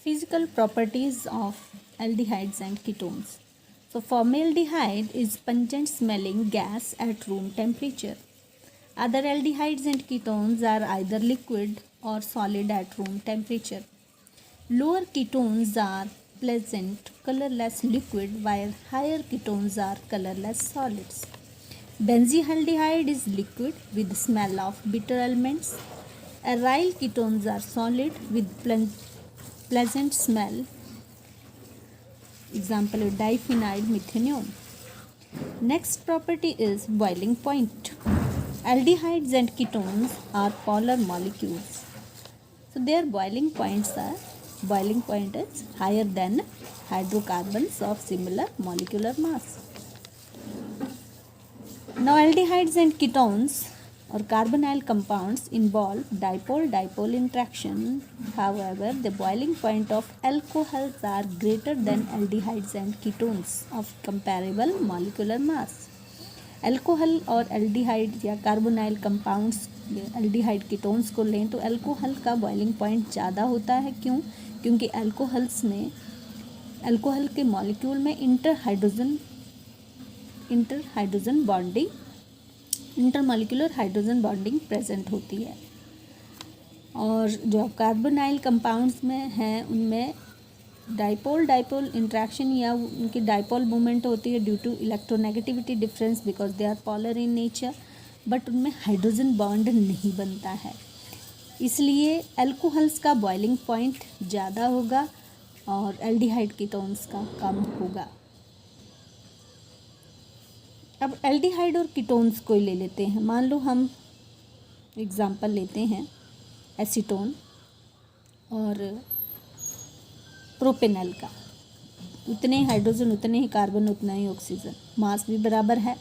Physical properties of aldehydes and ketones. So formaldehyde is pungent smelling gas at room temperature. Other aldehydes and ketones are either liquid or solid at room temperature. Lower ketones are pleasant colorless liquid while higher ketones are colorless solids. Benzaldehyde is liquid with smell of bitter elements. Aryl ketones are solid with pleasant smell. Example is diphenyl methanione. Next property is boiling point. Aldehydes and ketones are polar molecules. So their boiling point is higher than hydrocarbons of similar molecular mass. Now aldehydes and ketones or carbonyl compounds involve dipole-dipole interaction. However, the boiling point of alcohols are greater than aldehydes and ketones of comparable molecular mass. Alcohol और aldehyde या carbonyl compounds aldehyde ketones को लें तो alcohol का boiling point ज़्यादा होता है। क्यों? क्योंकि अल्कोहल के मॉलिक्यूल में इंटरमॉलिक्यूलर हाइड्रोजन बॉन्डिंग प्रेजेंट होती है और जो कार्बोनाइल कंपाउंड्स में हैं उनमें डाइपोल इंट्रैक्शन या उनकी डाइपोल मूवमेंट होती है due to electronegativity difference because they are polar in nature, but उनमें हाइड्रोजन बॉन्ड नहीं बनता है, इसलिए अल्कोहल्स का बॉइलिंग पॉइंट ज़्यादा होगा और एल्डिहाइड कीटोन्स का कम होगा। अब एल्डिहाइड और कीटोन्स को ले लेते हैं। मान लो हम एग्जांपल लेते हैं एसीटोन और प्रोपेनल का। उतने ही हाइड्रोजन, उतने ही कार्बन, उतना ही ऑक्सीजन, मास भी बराबर है,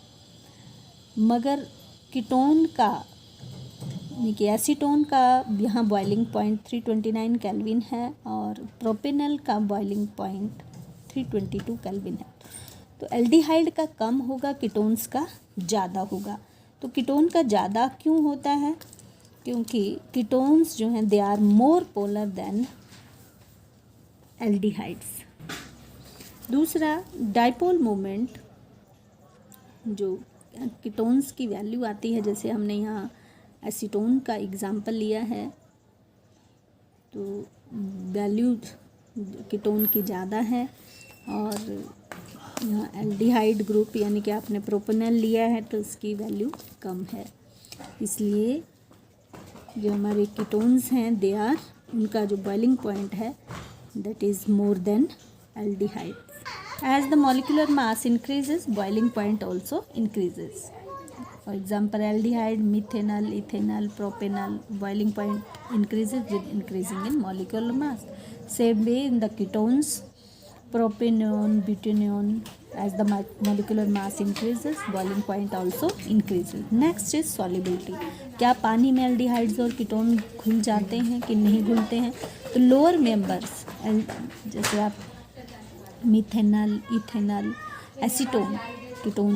मगर कीटोन का यानी कि एसीटोन का यहाँ बॉइलिंग पॉइंट 329 केल्विन है और प्रोपेनल का बॉइलिंग पॉइंट 322 केल्विन है। तो एल्डिहाइड का कम होगा, कीटोन्स का ज़्यादा होगा। तो कीटोन का ज़्यादा क्यों होता है? क्योंकि कीटोन्स जो हैं they are more polar than aldehydes. दूसरा, डाइपोल मोमेंट जो कीटोन्स की वैल्यू आती है, जैसे हमने यहाँ एसीटोन का एग्जांपल लिया है तो वैल्यू कीटोन की ज़्यादा है और यहाँ एल्डिहाइड ग्रुप यानी कि आपने प्रोपेनल लिया है तो उसकी वैल्यू कम है। इसलिए जो हमारे कीटोन्स हैं दे आर, उनका जो बॉइलिंग पॉइंट है that is more than aldehyde. As the molecular mass increases, boiling point also increases. For example, aldehyde, methanol, ethanol, propanol, boiling point increases with increasing in molecular mass. Same way in the ketones, propanone, butanone, as the molecular mass increases, boiling point also increases. Next is solubility. क्या पानी में aldehydes और ketone घुल जाते हैं कि नहीं घुलते हैं? तो लोअर मेंबर्स जैसे आप मिथेनॉल, इथेनॉल, एसीटोन, कीटोन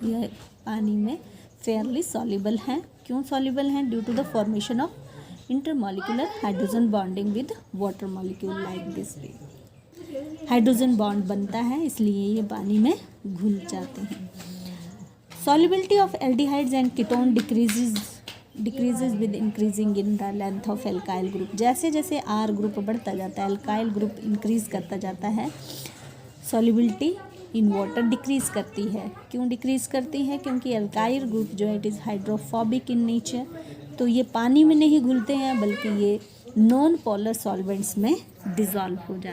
यह पानी में फेयरली सॉल्युबल हैं। क्यों सॉल्युबल हैं? Due to the formation of intermolecular hydrogen bonding with water molecule like this way. Hydrogen bond बनता है इसलिए ये पानी में घुल जाते हैं। Solubility of aldehydes and ketone decreases with increasing in the length of alkyl group. जैसे जैसे R ग्रुप बढ़ता जाता है, alkyl ग्रुप इंक्रीज करता जाता है, solubility in water डिक्रीज करती है। क्यों डिक्रीज करती है? क्योंकि alkyl ग्रुप जो है it is hydrophobic in nature, तो ये पानी में नहीं घुलते हैं बल्कि ये नॉन पोलर सॉल्वेंट्स में डिज़ोल्व हो जाते हैं।